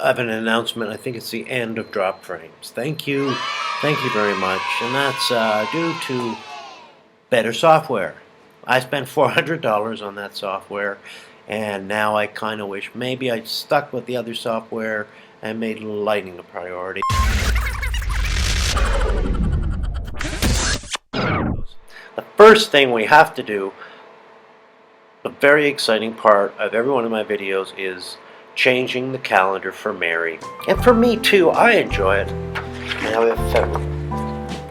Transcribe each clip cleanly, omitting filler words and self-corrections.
I have an announcement. I think it's the end of drop frames. Thank you very much. And that's due to better software. I spent $400 on that software, and now I kind of wish maybe I'd stuck with the other software and made lighting a priority. The first thing we have to do, the very exciting part of every one of my videos, is changing the calendar for Mary. And for me too, I enjoy it. Now we have February.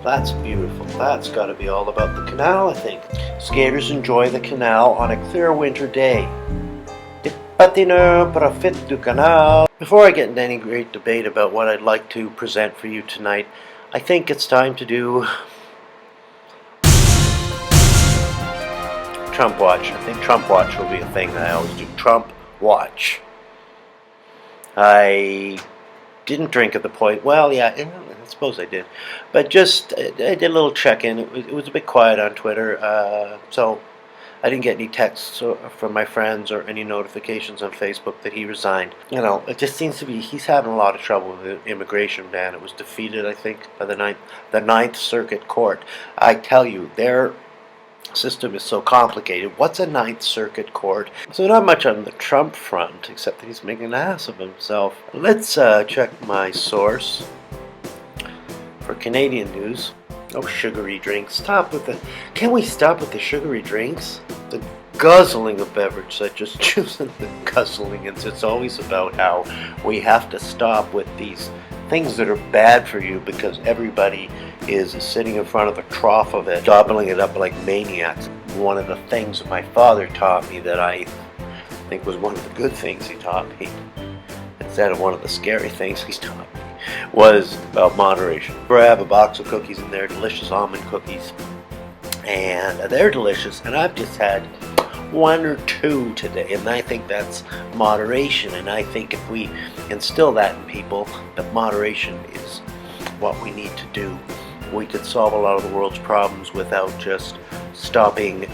That's beautiful. That's got to be all about the canal, I think. Skaters enjoy the canal on a clear winter day. Les patineurs profitent du canal. Before I get into any great debate about what I'd like to present for you tonight, I think it's time to do Trump Watch. I think Trump Watch will be a thing that I always do. Trump Watch. I didn't drink at the point. Well, yeah, I suppose I did. But just, I did a little check-in. It was a bit quiet on Twitter, so I didn't get any texts from my friends or any notifications on Facebook that he resigned. You know, it just seems to be, he's having a lot of trouble with the immigration ban. It was defeated, I think, by the Ninth Circuit Court. I tell you, their system is so complicated. What's a Ninth Circuit Court? So not much on the Trump front, except that he's making an ass of himself. Let's check my source for Canadian news. Oh, sugary drinks. Stop with the... Can we stop with the sugary drinks? The guzzling of beverage, such as juice and the guzzling. It's always about how we have to stop with these things that are bad for you because everybody is sitting in front of a trough of it, gobbling it up like maniacs. One of the things that my father taught me that I think was one of the good things he taught me, instead of one of the scary things he's taught me, was about moderation. Grab a box of cookies in there, delicious almond cookies, and they're delicious, and I've just had one or two today, and I think that's moderation. And I think if we instill that in people, that moderation is what we need to do, we could solve a lot of the world's problems without just stopping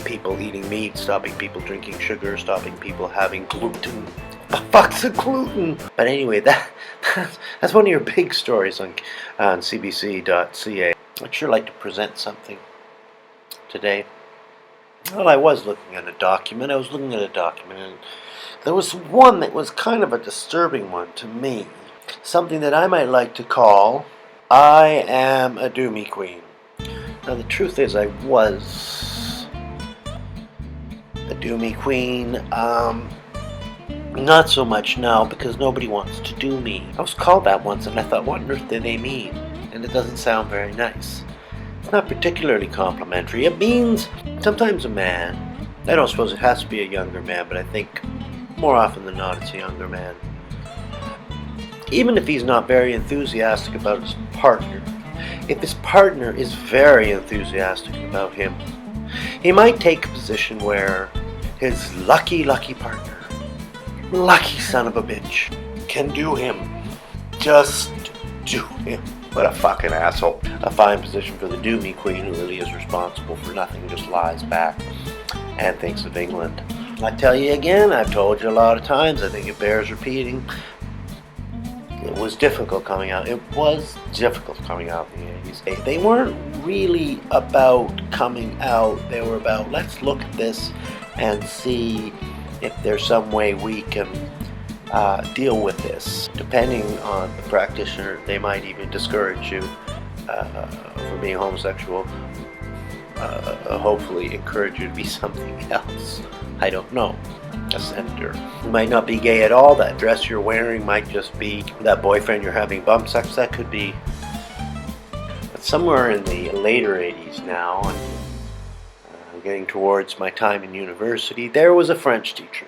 people eating meat, stopping people drinking sugar, stopping people having gluten. The fuck's a gluten? But anyway, that's one of your big stories on cbc.ca. I'd sure like to present something today. Well, I was looking at a document. And there was one that was kind of a disturbing one to me. Something that I might like to call, I am a Doomy Queen. Now, the truth is, I was a Doomy Queen. Not so much now, because nobody wants to do me. I was called that once, and I thought, what on earth do they mean? And it doesn't sound very nice. It's not particularly complimentary. It means sometimes a man, I don't suppose it has to be a younger man, but I think more often than not it's a younger man, even if he's not very enthusiastic about his partner, if his partner is very enthusiastic about him, he might take a position where his lucky partner, lucky son of a bitch, can do him. Just do him. What a fucking asshole. A fine position for the Doomy Queen, who really is responsible for nothing, just lies back and thinks of England. I tell you again, I've told you a lot of times, I think it bears repeating. It was difficult coming out. It was difficult coming out in the 80s. They weren't really about coming out. They were about, let's look at this and see if there's some way we can deal with this. Depending on the practitioner, they might even discourage you from being homosexual. Hopefully encourage you to be something else. I don't know. A senator. You might not be gay at all. That dress you're wearing might just be that boyfriend you're having bump sex. That could be. But somewhere in the later 80s now, and getting towards my time in university, there was a French teacher.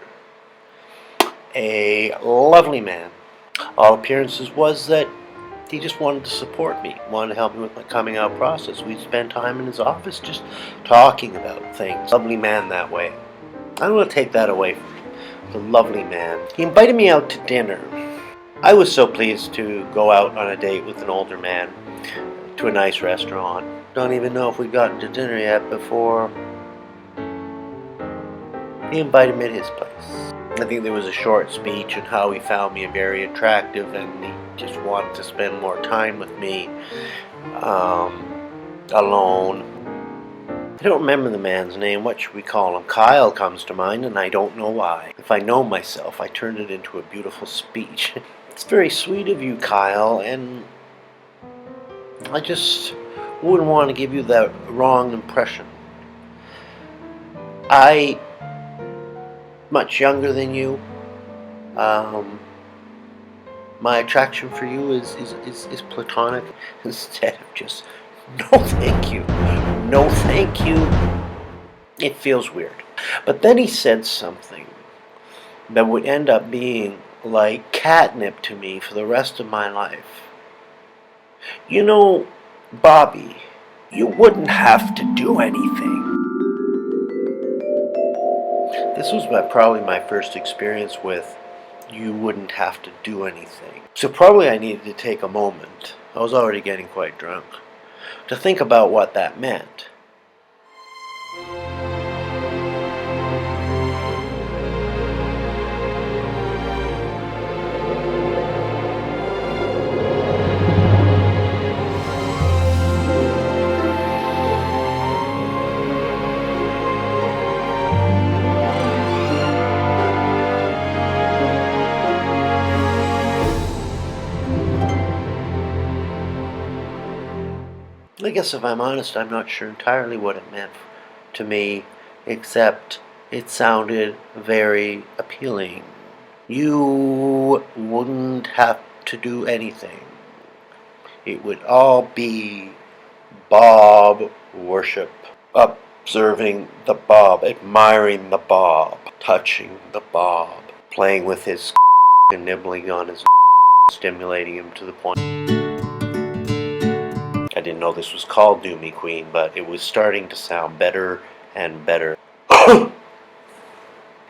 A lovely man. All appearances was that he just wanted to support me, wanted to help me with my coming out process. We'd spend time in his office just talking about things. Lovely man that way. I don't want to take that away from him. The lovely man. He invited me out to dinner. I was so pleased to go out on a date with an older man to a nice restaurant. Don't even know if we'd gotten to dinner yet before he invited me to his place. I think there was a short speech on how he found me very attractive and he just wanted to spend more time with me alone. I don't remember the man's name. What should we call him? Kyle comes to mind, and I don't know why. If I know myself, I turned it into a beautiful speech. It's very sweet of you, Kyle, and I just wouldn't want to give you that wrong impression. I, much younger than you, my attraction for you is platonic instead of just no thank you. No thank you. It feels weird. But then he said something that would end up being like catnip to me for the rest of my life. You know, Bobby, you wouldn't have to do anything. This was probably my first experience with you wouldn't have to do anything. So probably I needed to take a moment. I was already getting quite drunk. To think about what that meant. I guess if I'm honest, I'm not sure entirely what it meant to me, except it sounded very appealing. You wouldn't have to do anything. It would all be Bob worship, observing the Bob, admiring the Bob, touching the Bob, playing with his and nibbling on his stimulating him to the point. I didn't know this was called Do Me Queen, but it was starting to sound better and better.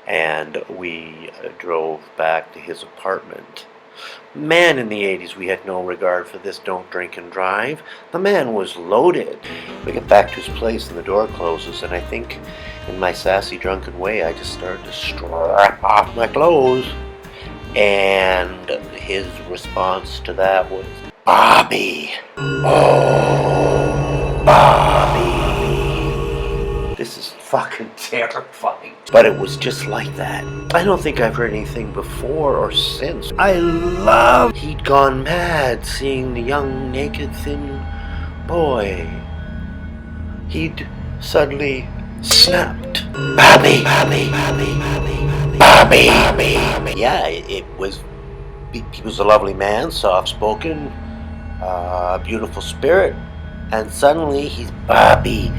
And we drove back to his apartment. Man, in the 80s we had no regard for this don't drink and drive. The man was loaded. We get back to his place and the door closes, and I think in my sassy drunken way I just started to strap off my clothes. And his response to that was, Bobby! Oh, Bobby! This is fucking terrifying. But it was just like that. I don't think I've heard anything before or since. I love he'd gone mad seeing the young, naked, thin boy. He'd suddenly snapped. Bobby! Bobby! Bobby! Bobby! Bobby! Bobby! Yeah, it was. He was a lovely man, soft-spoken, beautiful spirit, and suddenly he's Bobby,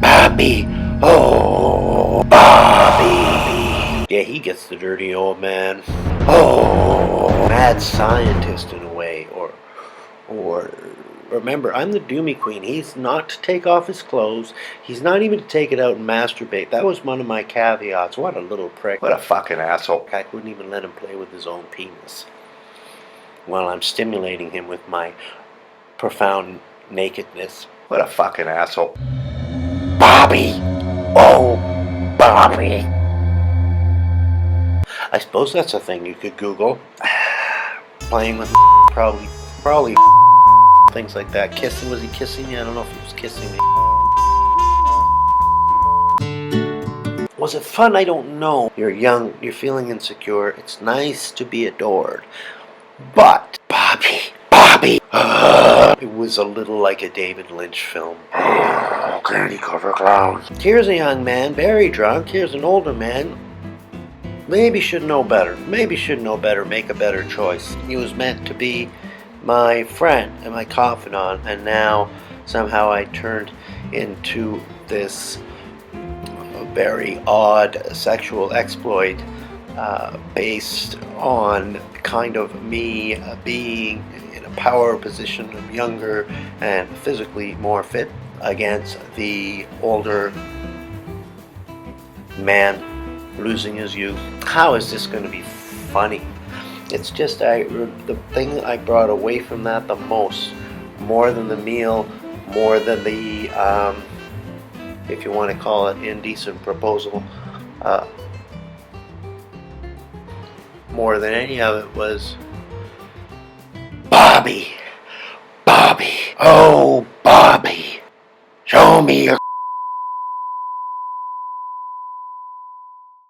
Bobby, oh, Bobby. Yeah, he gets the dirty old man. Oh, mad scientist in a way, or remember, I'm the Do Me Queen. He's not to take off his clothes. He's not even to take it out and masturbate. That was one of my caveats. What a little prick. What a fucking asshole. I wouldn't even let him play with his own penis while I'm stimulating him with my profound nakedness. What a fucking asshole. Bobby! Oh, Bobby! I suppose that's a thing you could Google. Playing with probably things like that. Kissing, was he kissing me? I don't know if he was kissing me. Was it fun? I don't know. You're young, you're feeling insecure. It's nice to be adored. But, Bobby, it was a little like a David Lynch film. Oh, candy cover clown. Here's a young man, very drunk. Here's an older man. Maybe should know better. Maybe should know better, make a better choice. He was meant to be my friend and my confidant, and now somehow I turned into this very odd sexual exploit based on kind of me being in a power position of younger and physically more fit against the older man losing his youth. How is this going to be funny? It's just the thing I brought away from that the most, more than the meal, more than the if you want to call it indecent proposal, more than any of it was, Bobby, Bobby, oh Bobby, show me your